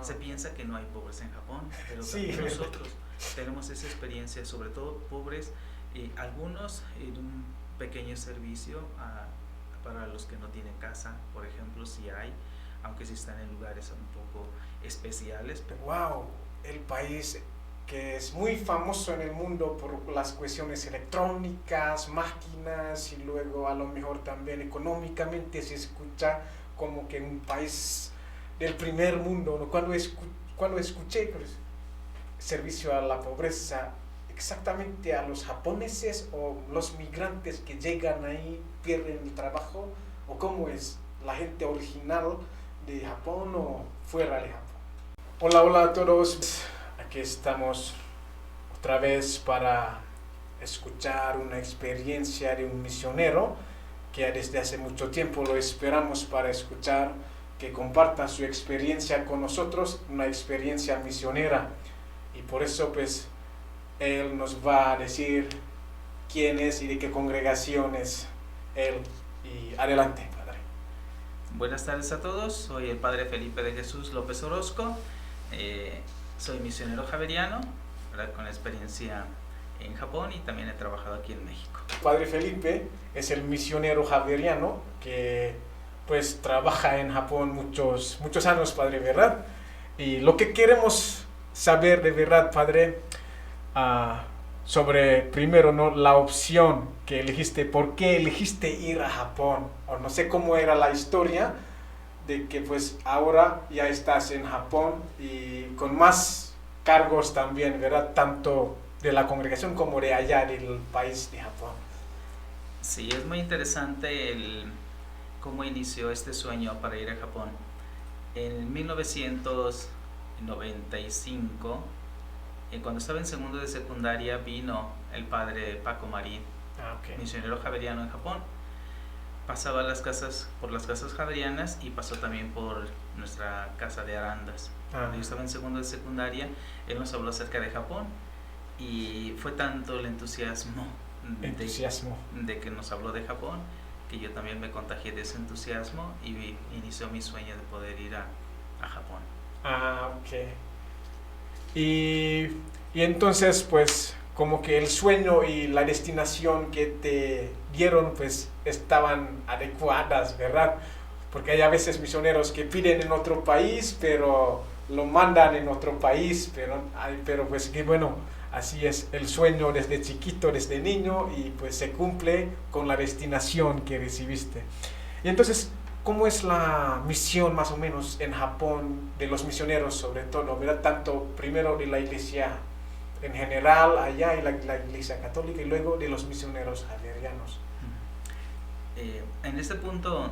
Se piensa que no hay pobres en Japón, pero Sí, también nosotros tenemos esa experiencia, sobre todo pobres, algunos en un pequeño servicio para los que no tienen casa, por ejemplo, si hay, aunque sí están en lugares un poco especiales. Wow, el país que es muy famoso en el mundo por las cuestiones electrónicas, máquinas, y luego a lo mejor también económicamente se escucha como que un país del primer mundo, ¿no? Cuando escuché pues, servicio a la pobreza, exactamente a los japoneses o los migrantes que llegan ahí pierden el trabajo, o cómo es la gente original de Japón o fuera de Japón. Hola, hola a todos. Aquí estamos otra vez para escuchar una experiencia de un misionero que desde hace mucho tiempo lo esperamos para escuchar, que comparta su experiencia con nosotros, una experiencia misionera. Y por eso pues él nos va a decir quién es y de qué congregación es él. Y adelante, padre. Buenas tardes a todos, soy el padre Felipe de Jesús López Orozco. Soy misionero javeriano, ¿verdad?, con experiencia en Japón, y también he trabajado aquí en México. Padre Felipe es el misionero javeriano que pues trabaja en Japón muchos años, padre, ¿verdad? Y lo que queremos saber de verdad, padre, sobre primero, ¿no?, la opción que elegiste, por qué elegiste ir a Japón, o no sé cómo era la historia de que pues ahora ya estás en Japón y con más cargos también, ¿verdad? Tanto de la congregación como de allá del país de Japón. Sí, es muy interesante cómo inició este sueño para ir a Japón. En 1995, cuando estaba en segundo de secundaria, vino el padre Paco Marín, Okay. misionero javeriano en Japón. Pasaba por las casas javerianas y pasó también por nuestra casa de Arandas. Cuando yo estaba en segundo de secundaria, él nos habló acerca de Japón, y fue tanto el entusiasmo de que nos habló de Japón, que yo también me contagié de ese entusiasmo y inició mi sueño de poder ir a Japón. Ok. Y entonces pues como que el sueño y la destinación que te dieron pues estaban adecuadas, ¿verdad? Porque hay a veces misioneros que piden en otro país, pero lo mandan en otro país, pero pues que bueno, así es el sueño desde chiquito, desde niño, y pues se cumple con la destinación que recibiste. Y entonces, ¿cómo es la misión más o menos en Japón de los misioneros, sobre todo, ¿verdad? Tanto primero de la iglesia en general allá y la iglesia católica, y luego de los misioneros javerianos. En este punto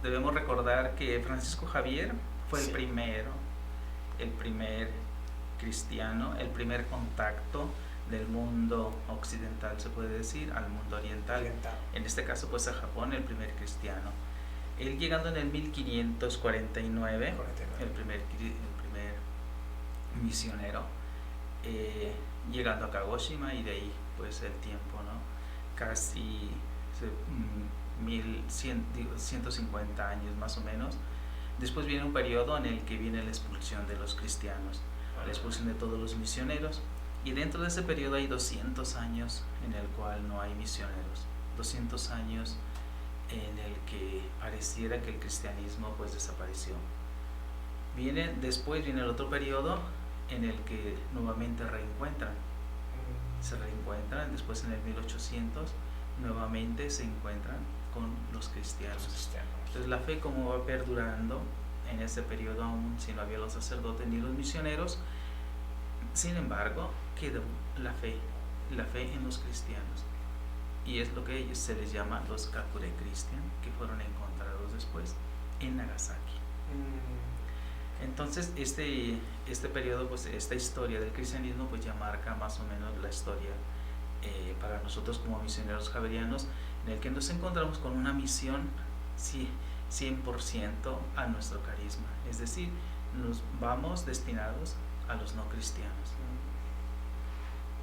debemos recordar que Francisco Javier fue el primer cristiano, el primer contacto del mundo occidental, se puede decir, al mundo oriental. En este caso pues a Japón, el primer cristiano. Él llegando en el 1549, el primer misionero, llegando a Kagoshima, y de ahí pues el tiempo, ¿no? Casi 150 años más o menos. Después viene un periodo en el que viene la expulsión de los cristianos, la expulsión de todos los misioneros, y dentro de ese periodo hay 200 años en el cual no hay misioneros, 200 años en el que pareciera que el cristianismo pues desapareció. Después viene el otro periodo en el que nuevamente se reencuentran, después en el 1800 nuevamente se encuentran con los cristianos. Entonces la fe como va perdurando en ese periodo, aún si no había los sacerdotes ni los misioneros, sin embargo quedó la fe en los cristianos, y es lo que se les llama los Kakure Christian, que fueron encontrados después en Nagasaki. Entonces este periodo, pues esta historia del cristianismo pues ya marca más o menos la historia para nosotros como misioneros javerianos, en el que nos encontramos con una misión 100% a nuestro carisma, es decir, nos vamos destinados a los no cristianos.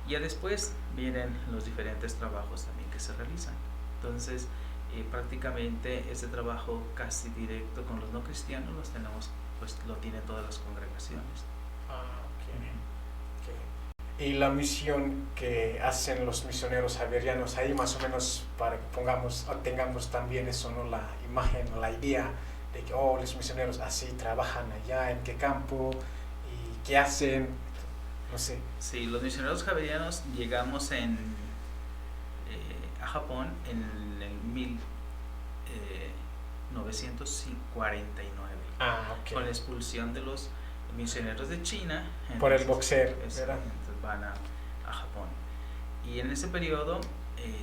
Ya después vienen los diferentes trabajos también que se realizan. Entonces prácticamente ese trabajo casi directo con los no cristianos lo tienen todas las congregaciones. Y la misión que hacen los misioneros javerianos, ahí más o menos para que tengamos también eso, ¿no? La imagen, la idea de que, los misioneros así trabajan allá, en qué campo y qué hacen, no sé. Sí, los misioneros javerianos llegamos a Japón en el 1949, con la expulsión de los misioneros de China. Por el boxer, ¿verdad? Entonces van a Japón. Y en ese periodo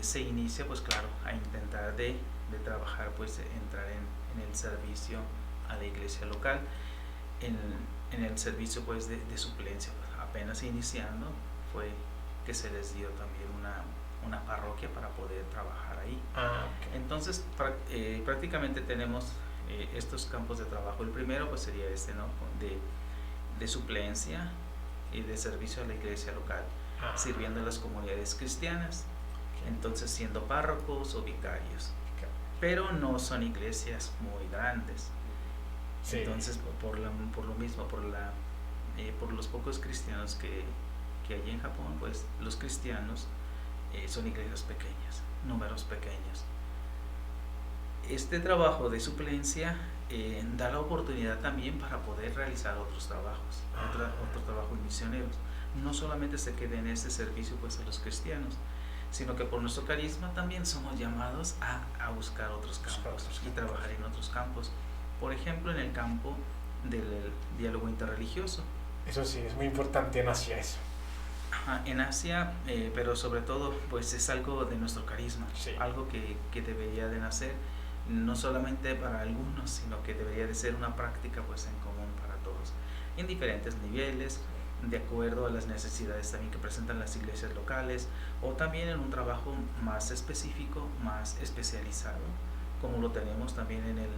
se inicia, pues claro, a intentar de trabajar, pues entrar en el servicio a la iglesia local, en el servicio pues de suplencia. Pues, apenas iniciando fue que se les dio también una parroquia para poder trabajar ahí. Okay. Entonces prácticamente tenemos estos campos de trabajo. El primero pues sería ¿no? de suplencia y de servicio a la iglesia local, sirviendo a las comunidades cristianas. Okay. Entonces siendo párrocos o vicarios. Okay. Pero no son iglesias muy grandes. Sí. Entonces por lo mismo, por los pocos cristianos que hay en Japón, pues los cristianos son iglesias pequeñas, números pequeños. Este trabajo de suplencia da la oportunidad también para poder realizar otros trabajos, otro trabajo misioneros. No solamente se quede en este servicio pues a los cristianos, sino que por nuestro carisma también somos llamados a buscar otros campos y trabajar en otros campos. Por ejemplo, en el campo del diálogo interreligioso. Eso sí, es muy importante en Asia eso. En Asia, pero sobre todo pues es algo de nuestro carisma, sí. Algo que debería de nacer no solamente para algunos, sino que debería de ser una práctica pues en común para todos, en diferentes niveles, de acuerdo a las necesidades también que presentan las iglesias locales, o también en un trabajo más específico, más especializado, como lo tenemos también en el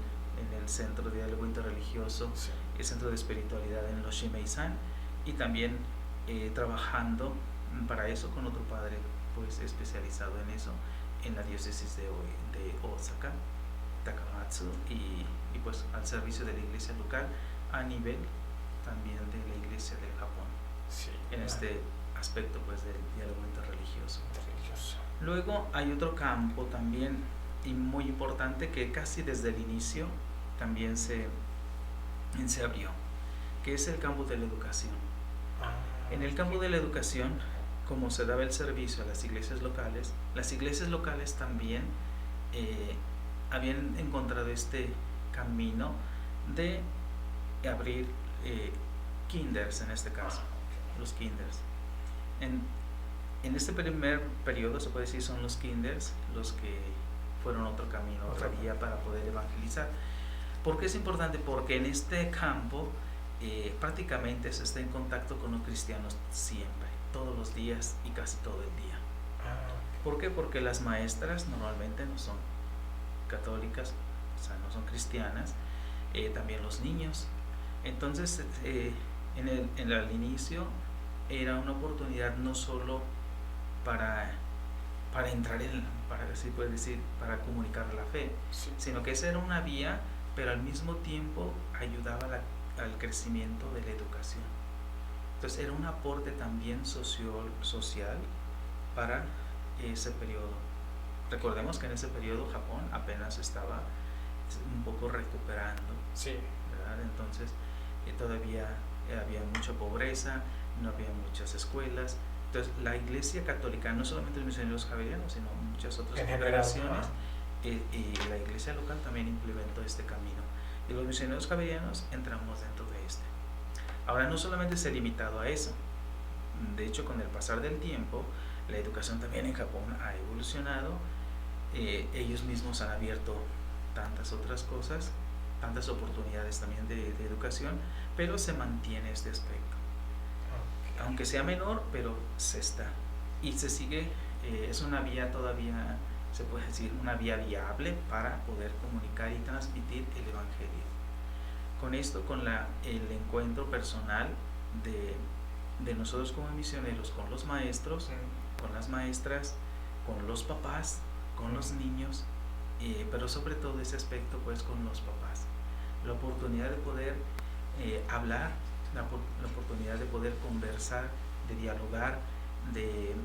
Centro de Diálogo Interreligioso, sí. El Centro de Espiritualidad en los Shimei-san, y también trabajando para eso con otro padre pues especializado en eso en la diócesis de Osaka, Takamatsu, y pues al servicio de la iglesia local a nivel también de la iglesia de Japón, sí, en este aspecto pues del diálogo interreligioso. Luego hay otro campo también y muy importante que casi desde el inicio también se abrió, que es el campo de la educación. En el campo de la educación, como se daba el servicio a las iglesias locales también habían encontrado este camino de abrir kinders, en este caso, los kinders. En este primer periodo, se puede decir, son los kinders los que fueron otro camino, otra vía para poder evangelizar. ¿Por qué es importante? Porque en este campo prácticamente se está en contacto con los cristianos siempre, todos los días y casi todo el día. ¿Por qué? Porque las maestras normalmente no son católicas, o sea, no son cristianas, también los niños. Entonces, al inicio era una oportunidad no solo para entrar para comunicar la fe, sí, sino que esa era una vía, pero al mismo tiempo ayudaba al crecimiento de la educación. Entonces era un aporte también social para ese periodo. Recordemos que en ese periodo Japón apenas estaba un poco recuperando, sí, ¿verdad? Entonces todavía había mucha pobreza, no había muchas escuelas. Entonces la iglesia católica, no solamente los misioneros javerianos, sino muchas otras congregaciones, y la iglesia local también implementó este camino. Y los misioneros javerianos entramos dentro de este. Ahora no solamente se ha limitado a eso. De hecho, con el pasar del tiempo, la educación también en Japón ha evolucionado. Ellos mismos han abierto tantas otras cosas, tantas oportunidades también de educación, pero se mantiene este aspecto. Aunque sea menor, pero se está. Y se sigue, es una vía todavía, se puede decir, una vía viable para poder comunicar y transmitir el Evangelio. Con esto, con el encuentro personal de nosotros como misioneros con los maestros, con las maestras, con los papás, con los niños, pero sobre todo ese aspecto pues con los papás. La oportunidad de poder hablar, la oportunidad de poder conversar de dialogar, de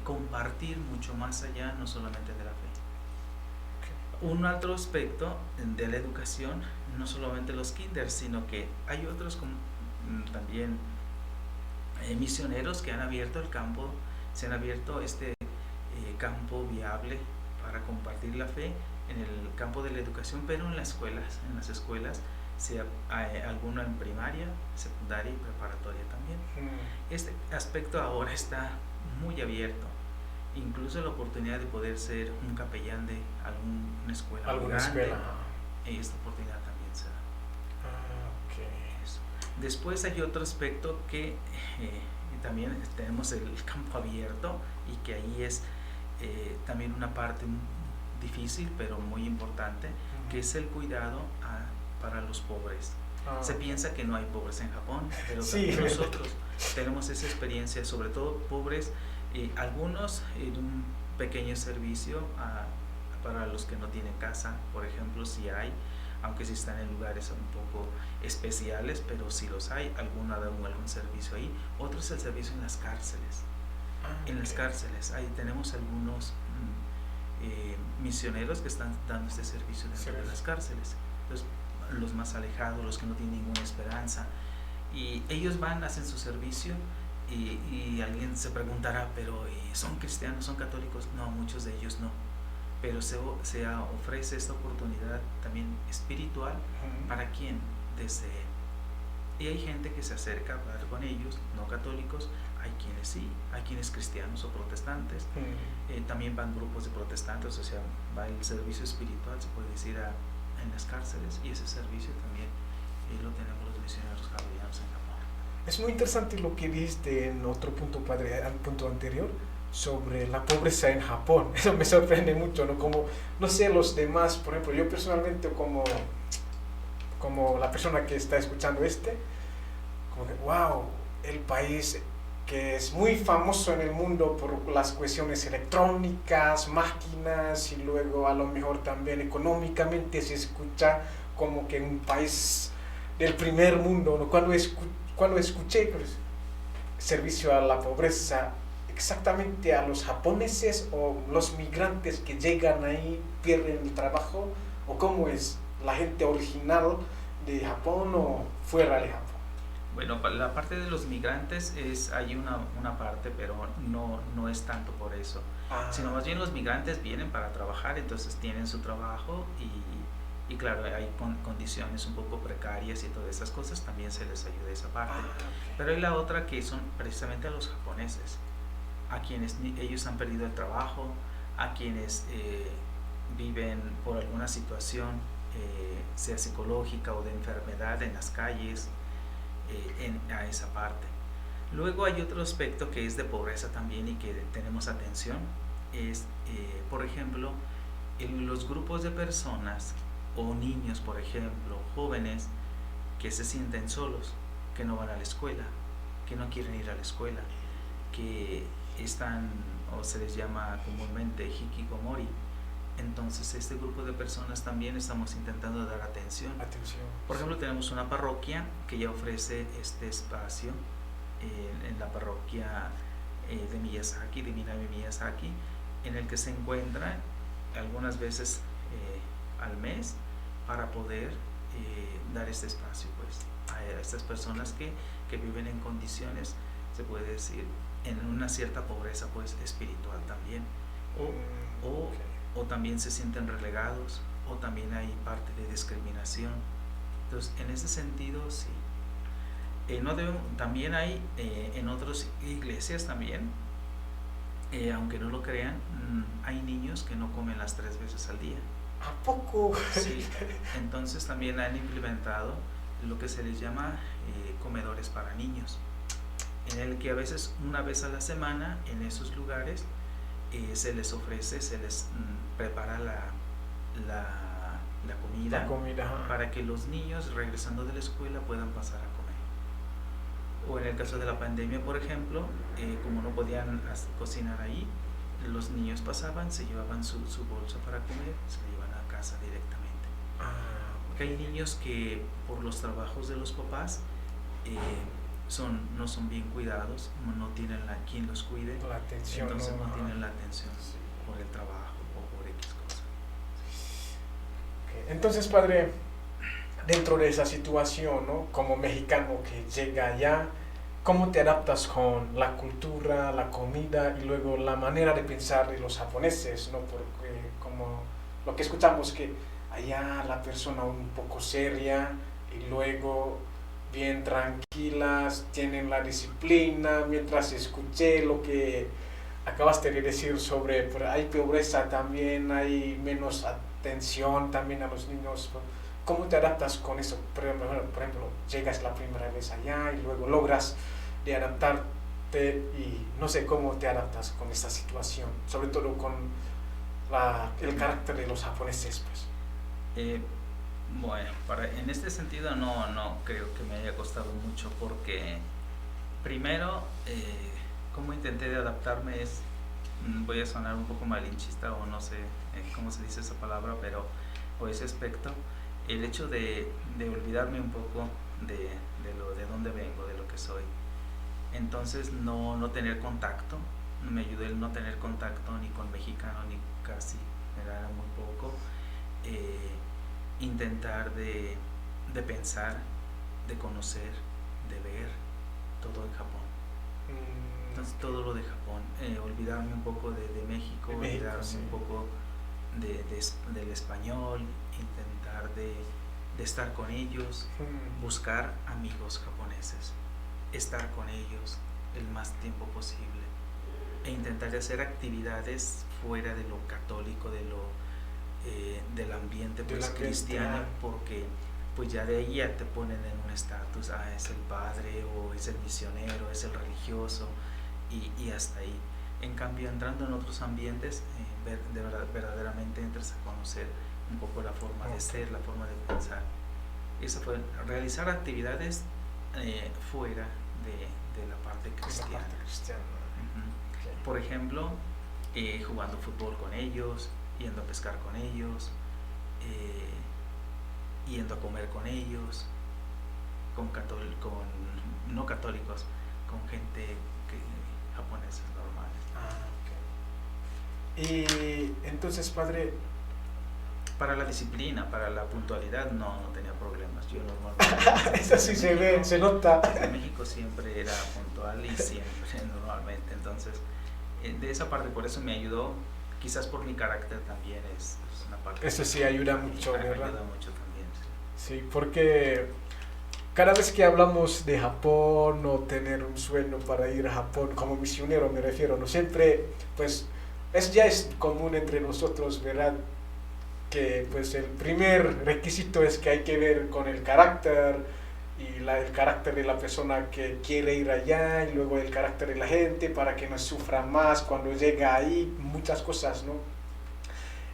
compartir mucho más allá, no solamente de la fe. Un otro aspecto de la educación, no solamente los kinders, sino que hay otros como, también misioneros que han abierto el campo, se han abierto este campo viable para compartir la fe en el campo de la educación, pero en las escuelas, sea alguna en primaria, secundaria y preparatoria también. Este aspecto ahora está muy abierto. Incluso la oportunidad de poder ser un capellán de alguna escuela. Esta oportunidad también se da. Eso. Después hay otro aspecto que también tenemos el campo abierto, y que ahí es también una parte difícil pero muy importante, que es el cuidado para los pobres. Se piensa que no hay pobres en Japón, pero también nosotros tenemos esa experiencia, sobre todo pobres, algunos en un pequeño servicio para los que no tienen casa, por ejemplo, si hay, aunque sí están en lugares un poco especiales, pero si los hay, alguno da algún servicio ahí. Otro es el servicio en las cárceles. En las cárceles ahí tenemos algunos misioneros que están dando este servicio dentro de las cárceles. Entonces, los más alejados, los que no tienen ninguna esperanza, y ellos van, hacen su servicio, y alguien se preguntará, pero ¿son cristianos, son católicos? No, muchos de ellos no, pero se ofrece esta oportunidad también espiritual. ¿Para quién? Y hay gente que se acerca a hablar con ellos, no católicos, hay quienes sí, hay quienes cristianos o protestantes, también van grupos de protestantes, o sea, va el servicio espiritual, se puede decir, en las cárceles, y ese servicio también lo tenemos los misioneros hawaianos en Japón. Es muy interesante lo que dijiste en otro punto, padre, al punto anterior, sobre la pobreza en Japón. Eso me sorprende mucho, ¿no? Como, no sé, los demás, por ejemplo, yo personalmente como la persona que está escuchando como que, wow, el país que es muy famoso en el mundo por las cuestiones electrónicas, máquinas, y luego a lo mejor también económicamente se escucha como que un país del primer mundo, ¿no? Cuando escuché pues, servicio a la pobreza, exactamente a los japoneses o los migrantes que llegan ahí, pierden el trabajo, o cómo es la gente original de Japón o fuera de Japón. Bueno, la parte de los migrantes hay una parte, pero no es tanto por eso, sino más bien los migrantes vienen para trabajar, entonces tienen su trabajo, y claro, hay condiciones un poco precarias y todas esas cosas, también se les ayuda esa parte. Pero hay la otra, que son precisamente a los japoneses, a quienes ellos han perdido el trabajo, a quienes viven por alguna situación, sea psicológica o de enfermedad, en las calles, a esa parte. Luego hay otro aspecto que es de pobreza también, y que tenemos atención, es por ejemplo, los grupos de personas o niños, por ejemplo, jóvenes que se sienten solos, que no van a la escuela, que no quieren ir a la escuela, que están, o se les llama comúnmente hikikomori. Entonces, este grupo de personas también estamos intentando dar atención. Por ejemplo, tenemos una parroquia que ya ofrece este espacio en la parroquia de Miyazaki, de Minami Miyazaki, en el que se encuentran algunas veces al mes para poder dar este espacio pues a estas personas que viven en condiciones, se puede decir, en una cierta pobreza pues espiritual también, o también se sienten relegados, o también hay parte de discriminación. Entonces, en ese sentido, sí. También hay en otras iglesias también, aunque no lo crean, hay niños que no comen las 3 veces al día. ¿A poco? Sí, entonces también han implementado lo que se les llama comedores para niños, en el que a veces una vez a la semana en esos lugares se les ofrece, se les prepara la comida para que los niños, regresando de la escuela, puedan pasar a comer. O en el caso de la pandemia, por ejemplo, como no podían cocinar ahí, los niños pasaban, se llevaban su bolsa para comer, se la llevan a casa directamente. Porque hay niños que por los trabajos de los papás no son bien cuidados, no tienen quien los cuide, la atención, entonces no tienen la atención por el trabajo o por X cosa. Okay. Entonces, padre, dentro de esa situación, ¿no? Como mexicano que llega allá, ¿cómo te adaptas con la cultura, la comida y luego la manera de pensar de los japoneses, ¿no? Porque como lo que escuchamos que allá la persona un poco seria y luego bien tranquilas, tienen la disciplina, mientras escuché lo que acabaste de decir sobre, pues, hay pobreza también, hay menos atención también a los niños. ¿Cómo te adaptas con eso? Por ejemplo, llegas la primera vez allá y luego logras de adaptarte y no sé cómo te adaptas con esta situación, sobre todo con el carácter de los japoneses, pues. Bueno, en este sentido no creo que me haya costado mucho porque primero, cómo intenté de adaptarme voy a sonar un poco malinchista o no sé cómo se dice esa palabra, pero por ese aspecto, el hecho de olvidarme un poco de dónde vengo, de lo que soy. Entonces no tener contacto, me ayudó el no tener contacto ni con mexicano ni casi, era muy poco. Intentar de pensar, de conocer, de ver todo en Japón. Entonces todo lo de Japón, olvidarme un poco de México, olvidarme un poco del español, intentar de estar con ellos, buscar amigos japoneses, estar con ellos el más tiempo posible e intentar de hacer actividades fuera de lo católico, del ambiente pues cristiano, porque pues ya de ahí ya te ponen en un estatus, es el padre o es el misionero, es el religioso y hasta ahí. En cambio, entrando en otros ambientes, verdaderamente entras a conocer un poco la forma de ser, la forma de pensar. Eso fue realizar actividades fuera de la parte cristiana. Uh-huh. Por ejemplo, jugando fútbol con ellos, yendo a pescar con ellos, yendo a comer con ellos, no católicos, con gente japoneses normales. Y entonces, padre, para la disciplina, para la puntualidad no tenía problemas. Yo normalmente eso sí se ve, se nota. En México siempre era puntual y siempre normalmente, entonces de esa parte por eso me ayudó, quizás por mi carácter también es una parte. Eso sí ayuda mucho, ¿verdad? Ayuda mucho también. Sí, porque cada vez que hablamos de Japón o tener un sueño para ir a Japón como misionero me refiero, no siempre, pues ya es común entre nosotros, ¿verdad? Que pues el primer requisito es que hay que ver con el carácter y el carácter de la persona que quiere ir allá y luego el carácter de la gente para que no sufra más cuando llega ahí, muchas cosas, ¿no?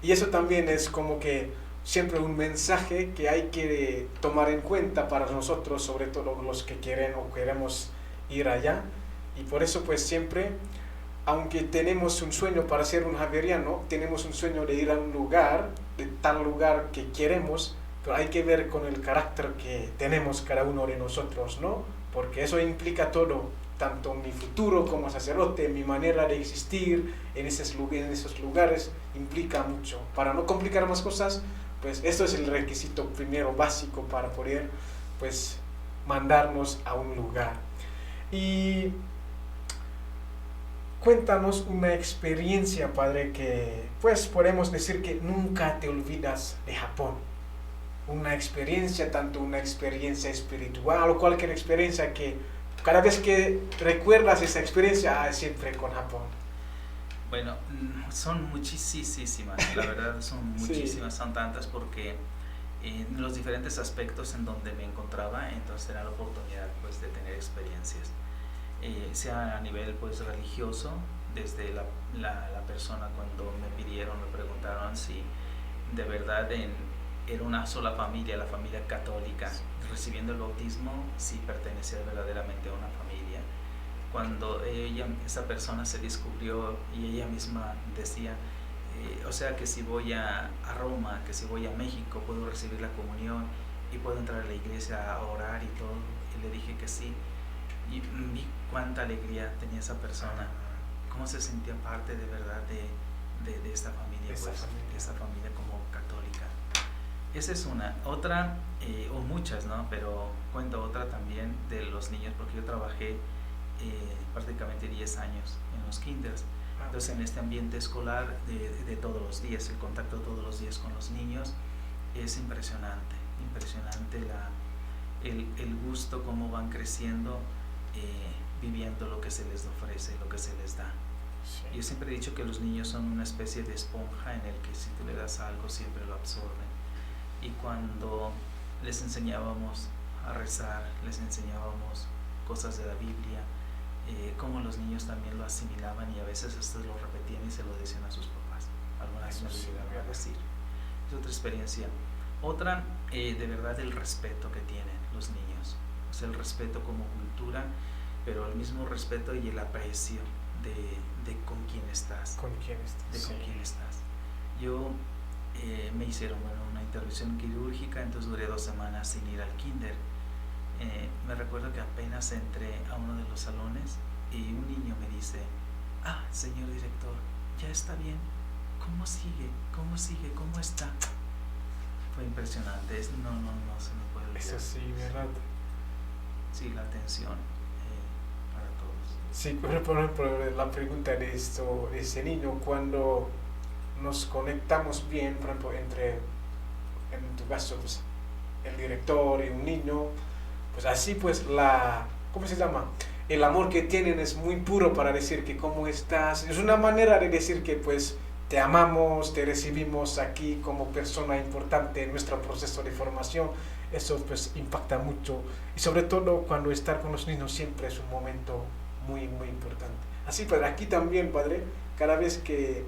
Y eso también es como que siempre un mensaje que hay que tomar en cuenta para nosotros, sobre todo los que quieren o queremos ir allá. Y por eso pues siempre, aunque tenemos un sueño para ser un javeriano, tenemos un sueño de ir a un lugar, de tal lugar que queremos, pero hay que ver con el carácter que tenemos cada uno de nosotros, ¿no? Porque eso implica todo, tanto mi futuro como sacerdote, mi manera de existir en esos lugares, implica mucho. Para no complicar más cosas, pues esto es el requisito primero básico para poder, pues, mandarnos a un lugar. Y cuéntanos una experiencia, padre, que pues podemos decir que nunca te olvidas de Japón. Una experiencia, tanto una experiencia espiritual o cualquier experiencia que cada vez que recuerdas esa experiencia, siempre con Japón. Bueno, son muchísimas, la verdad son muchísimas, sí. Son tantas porque en los diferentes aspectos en donde me encontraba, entonces era la oportunidad pues de tener experiencias. Sea a nivel pues religioso, desde la persona cuando me preguntaron si de verdad era una sola familia, la familia católica, recibiendo el bautismo, si pertenecía verdaderamente a una familia. Cuando esa persona se descubrió y ella misma decía, o sea que si voy a Roma, que si voy a México, puedo recibir la comunión y puedo entrar a la iglesia a orar y todo, y le dije que sí. y vi cuánta alegría tenía esa persona, cómo se sentía parte de verdad de esta familia, de esta familia como católica. Esa es una. Otra, o muchas, ¿no? Pero cuento otra también de los niños, porque yo trabajé prácticamente 10 años en los kinders. Entonces, en este ambiente escolar de todos los días, el contacto todos los días con los niños es impresionante, impresionante el gusto, cómo van creciendo, viviendo lo que se les ofrece, lo que se les da. Sí. Yo siempre he dicho que los niños son una especie de esponja en el que si tú le das algo siempre lo absorben. Y cuando les enseñábamos a rezar, les enseñábamos cosas de la Biblia, como los niños también lo asimilaban y a veces hasta lo repetían y se lo decían a sus papás. Algunas veces me lo llegaban a decir. Es otra experiencia. Otra, de verdad, el respeto que tienen los niños. O sea, el respeto como cultura, pero el mismo respeto y el aprecio de con quién estás. Con quién estás. De con quién estás. Yo me hicieron una intervención quirúrgica, entonces duré 2 semanas sin ir al kinder. Me recuerdo que apenas entré a uno de los salones y un niño me dice: señor director, ya está bien, ¿cómo sigue? ¿Cómo sigue? ¿Cómo está? Fue impresionante, no se me puede olvidar. Eso sí, ¿verdad? Sí, la atención para todos. Sí, por ejemplo, la pregunta de ese niño, cuando nos conectamos bien, por ejemplo, en tu caso, pues, el director y un niño, pues así pues ¿cómo se llama? El amor que tienen es muy puro para decir que cómo estás. Es una manera de decir que pues te amamos, te recibimos aquí como persona importante en nuestro proceso de formación. Eso pues impacta mucho. Y sobre todo cuando estar con los niños siempre es un momento muy, muy importante. Así pues, aquí también, Padre, cada vez que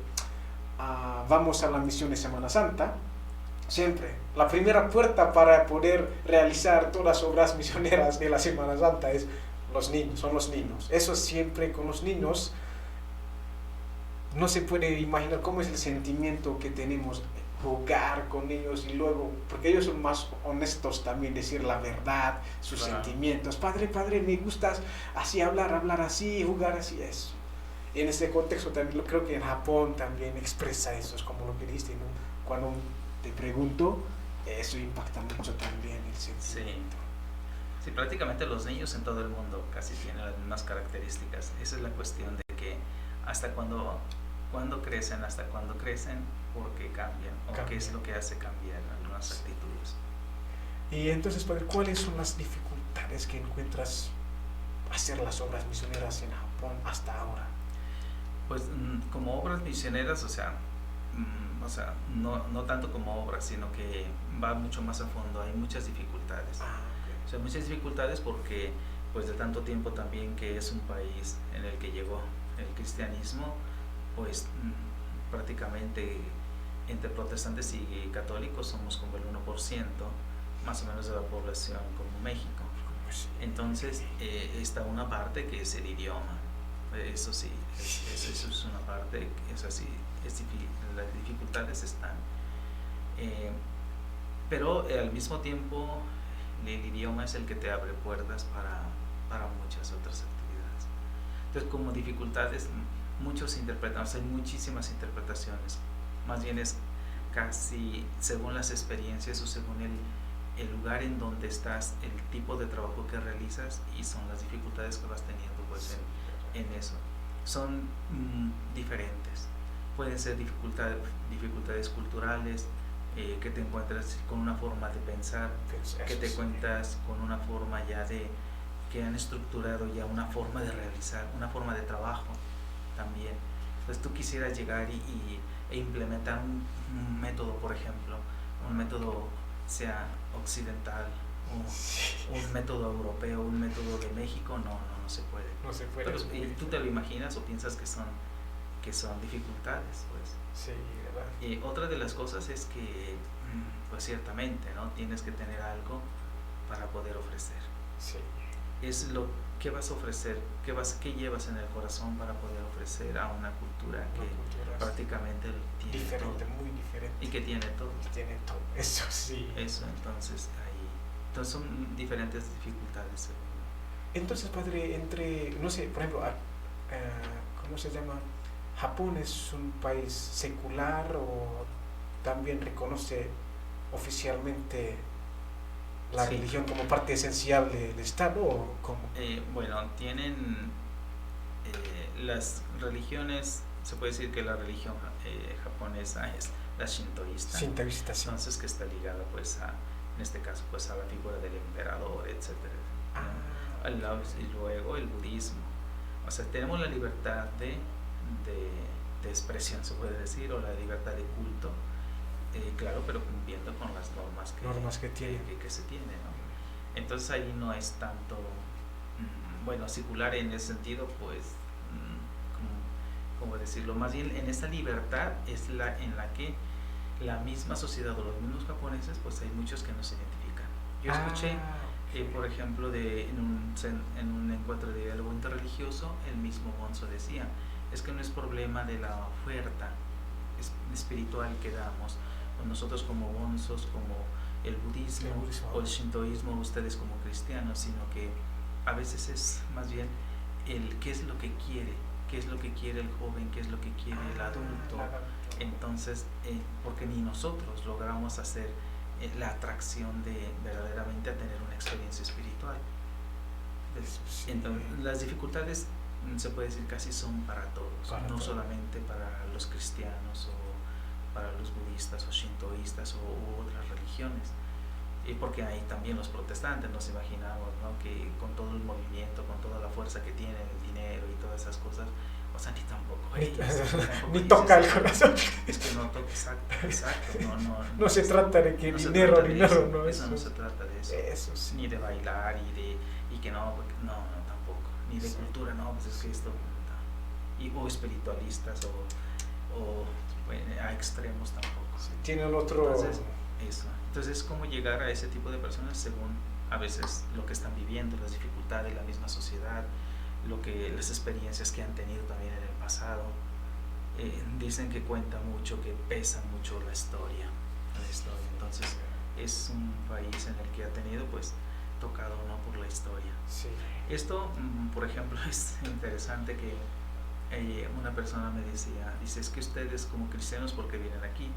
vamos a la misión de Semana Santa, siempre la primera puerta para poder realizar todas las obras misioneras de la Semana Santa es son los niños. Eso siempre con los niños no se puede imaginar cómo es el sentimiento que tenemos, jugar con ellos y luego, porque ellos son más honestos también, decir la verdad, sus sentimientos. Padre, me gustas así, hablar así, jugar así, eso. Y en este contexto también creo que en Japón también expresa eso, es como lo que dijiste, ¿no? Cuando te pregunto, eso impacta mucho también el sentimiento. Sí, prácticamente los niños en todo el mundo casi tienen las mismas características. Esa es la cuestión de que hasta cuando crecen, porque cambian, o qué es lo que hace cambiar algunas actitudes. Y entonces, Padre, ¿cuáles son las dificultades que encuentras hacer las obras misioneras en Japón hasta ahora? Pues como obras misioneras, o sea, no tanto como obras, sino que va mucho más a fondo, hay muchas dificultades. Okay. O sea, muchas dificultades porque pues de tanto tiempo también que es un país en el que llegó el cristianismo, pues prácticamente entre protestantes y católicos somos como el 1% más o menos de la población como México. Entonces está una parte que es el idioma. Eso sí, eso es una parte, es así, las dificultades están. Pero al mismo tiempo el idioma es el que te abre puertas para muchas otras actividades. Entonces, como dificultades, muchos interpretan, o sea, hay muchísimas interpretaciones. Más bien es casi según las experiencias o según el lugar en donde estás, el tipo de trabajo que realizas y son las dificultades que vas teniendo pues en eso. Son diferentes. Pueden ser dificultades culturales, que te encuentras con una forma de pensar, que te cuentas con una forma ya que han estructurado ya una forma de realizar, una forma de trabajo también. Entonces tú quisieras llegar e implementar un método, por ejemplo, un método sea occidental, un método europeo, un método de México, no se puede. No se puede. Pero, ¿y tú te lo imaginas o piensas que son dificultades? Pues. Sí, ¿verdad? Y otra de las cosas es que, pues ciertamente, ¿no? Tienes que tener algo para poder ofrecer. Sí. Es lo que vas a ofrecer, qué llevas en el corazón para poder ofrecer a una cultura que prácticamente tiene diferente, todo. Muy diferente. Y que tiene todo. Tiene todo, eso sí. Eso, entonces son diferentes dificultades. Entonces, padre, no sé, por ejemplo, ¿cómo se llama? ¿Japón es un país secular o también reconoce oficialmente la Sí. religión como parte esencial del Estado o cómo? Bueno, tienen las religiones, se puede decir que la religión japonesa es la shintoísta, Sin vista, sí. entonces que está ligada pues en este caso pues a la figura del emperador, etcétera, ¿no? Y luego el budismo, o sea, tenemos la libertad de expresión, se puede decir, o la libertad de culto, claro, pero cumpliendo con las normas que tiene. que se tiene, ¿no? Entonces ahí no es tanto, bueno, secular en ese sentido, pues, ¿cómo decirlo? Más bien en esta libertad es en la que la misma sociedad o los mismos japoneses, pues hay muchos que no se identifican. Yo escuché, por ejemplo, en un encuentro de diálogo interreligioso, el mismo Gonzo decía, es que no es problema de la oferta espiritual que damos, o nosotros como bonzos, como el budismo o el shintoísmo, ustedes como cristianos, sino que a veces es más bien el qué es lo que quiere el joven, qué es lo que quiere el adulto. Entonces, porque ni nosotros logramos hacer la atracción de verdaderamente a tener una experiencia espiritual. Entonces, las dificultades se puede decir casi son para todos, no solamente para los cristianos o para los budistas o shintoístas u otras religiones, porque hay también los protestantes, nos imaginamos, ¿no? Que con todo el movimiento, con toda la fuerza que tienen, el dinero y todas esas cosas, o sea, ni tampoco ni toca el corazón. Es que no toca, exacto, no se trata de que dinero, no, eso no se trata de eso, sí. Ni de bailar y que no, tampoco, ni de cultura, no, pues es que esto, o espiritualistas o bueno, a extremos tampoco. Sí, tiene el otro. Entonces es como llegar a ese tipo de personas según a veces lo que están viviendo, las dificultades de la misma sociedad, las experiencias que han tenido también en el pasado. Dicen que cuenta mucho, que pesa mucho la historia. Entonces es un país en el que ha tenido pues tocado, ¿no?, por la historia. Sí. Esto, por ejemplo, es interesante que una persona me dice, es que ustedes como cristianos, ¿por qué vienen aquí?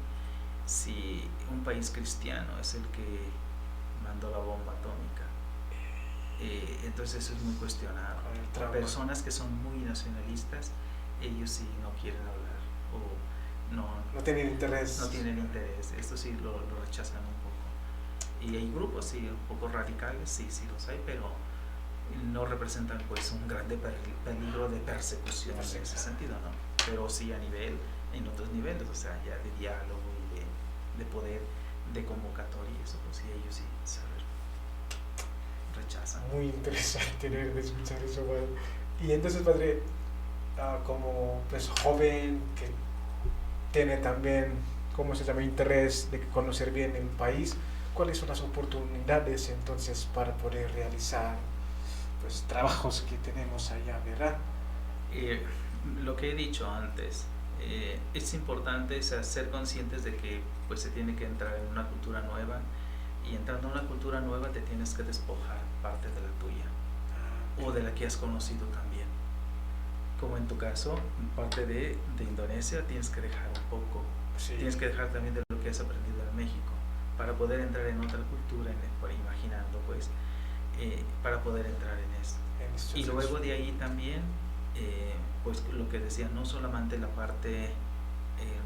Si un país cristiano es el que mandó la bomba atómica, entonces eso es muy cuestionado. Personas que son muy nacionalistas, ellos sí no quieren hablar o no tienen interés. No tienen interés, esto sí lo rechazan un poco. Y hay grupos sí un poco radicales, sí los hay, pero no representan pues un grande peligro de persecución en ese sentido, ¿no? Pero sí en otros niveles, o sea, ya de diálogo y de poder, de convocatoria, eso pues sí, ellos sí rechazan. Muy interesante de escuchar eso, padre. Y entonces, padre, como pues joven que tiene también, ¿cómo se llama?, interés de conocer bien el país, ¿cuáles son las oportunidades entonces para poder realizar pues trabajos que tenemos allá, verdad? Lo que he dicho antes, es importante ser conscientes de que pues se tiene que entrar en una cultura nueva, y entrando en una cultura nueva te tienes que despojar parte de la tuya o de la que has conocido también. Como en tu caso, parte de Indonesia tienes que dejar un poco, tienes que dejar también de lo que has aprendido en México para poder entrar en otra cultura, imaginando pues, para poder entrar en esto. Y luego de ahí también, pues lo que decía, no solamente la parte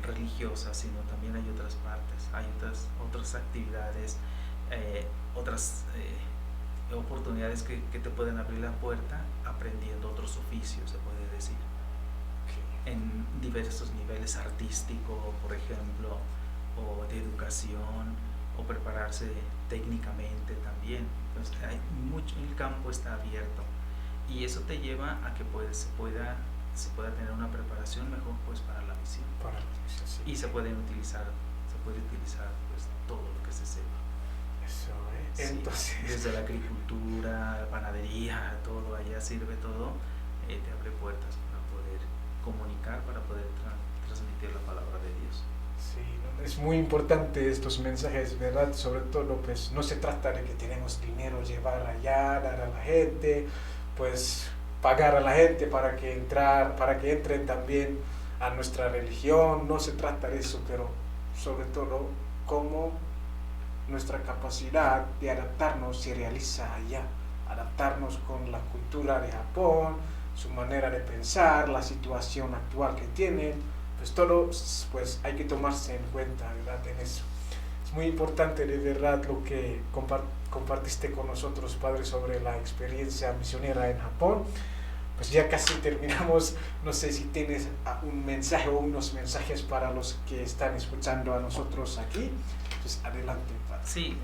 religiosa, sino también hay otras partes, hay otras actividades, otras oportunidades que te pueden abrir la puerta aprendiendo otros oficios, se puede decir, en diversos niveles, artístico, por ejemplo, o de educación, o prepararse técnicamente también. Entonces, el campo está abierto, y eso te lleva a que se pueda tener una preparación mejor pues para la misión. Sí. Y se puede utilizar pues todo lo que se sepa. Eso, sí, entonces desde la agricultura, la panadería, todo allá sirve todo, te abre puertas para poder comunicar, para poder transmitir la palabra de Dios. Sí, es muy importante estos mensajes, ¿verdad? Sobre todo, pues no se trata de que tenemos dinero llevar allá, dar a la gente, pues pagar a la gente para que entren también a nuestra religión. No se trata de eso, pero sobre todo cómo nuestra capacidad de adaptarnos se realiza allá, adaptarnos con la cultura de Japón, su manera de pensar, la situación actual que tienen, pues todo pues hay que tomarse en cuenta, ¿verdad? En eso. Es muy importante de verdad lo que compartiste con nosotros, Padre, sobre la experiencia misionera en Japón. Pues ya casi terminamos, no sé si tienes un mensaje o unos mensajes para los que están escuchando a nosotros aquí. Pues adelante, Padre. Sí,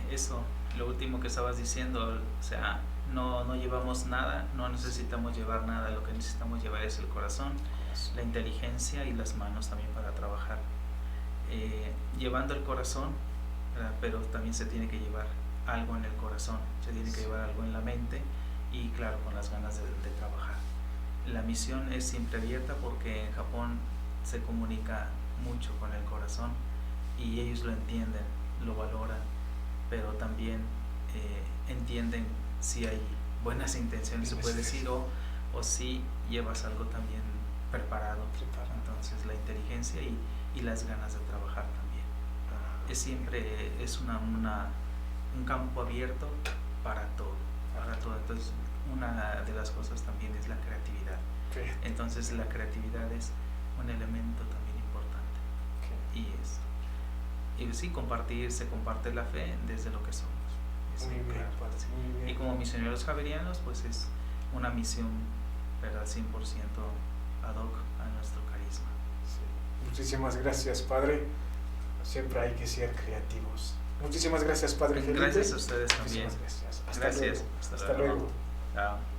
eso, lo último que estabas diciendo, o sea, no llevamos nada, no necesitamos llevar nada, lo que necesitamos llevar es el corazón, la inteligencia y las manos también para trabajar. Llevando el corazón, ¿verdad? Pero también se tiene que llevar algo en el corazón, se tiene que llevar algo en la mente y claro, con las ganas de trabajar. La misión es siempre abierta porque en Japón se comunica mucho con el corazón y ellos lo entienden, lo valoran, pero también entienden si hay buenas intenciones, se puede decir, o si llevas algo también preparado. Entonces la inteligencia y las ganas de trabajar también. Es siempre un campo abierto para todo. Entonces una de las cosas también es la creatividad. Entonces la creatividad es un elemento también importante. Y sí, se comparte la fe desde lo que somos. Muy bien, claro, Padre, sí. muy bien. Y como misioneros javerianos, pues es una misión, ¿verdad? 100% ad hoc a nuestro carisma. Sí. Muchísimas gracias, Padre. Siempre hay que ser creativos. Muchísimas gracias, Padre Felipe. Gracias a ustedes también. Muchísimas gracias. Gracias. Hasta luego. Chao.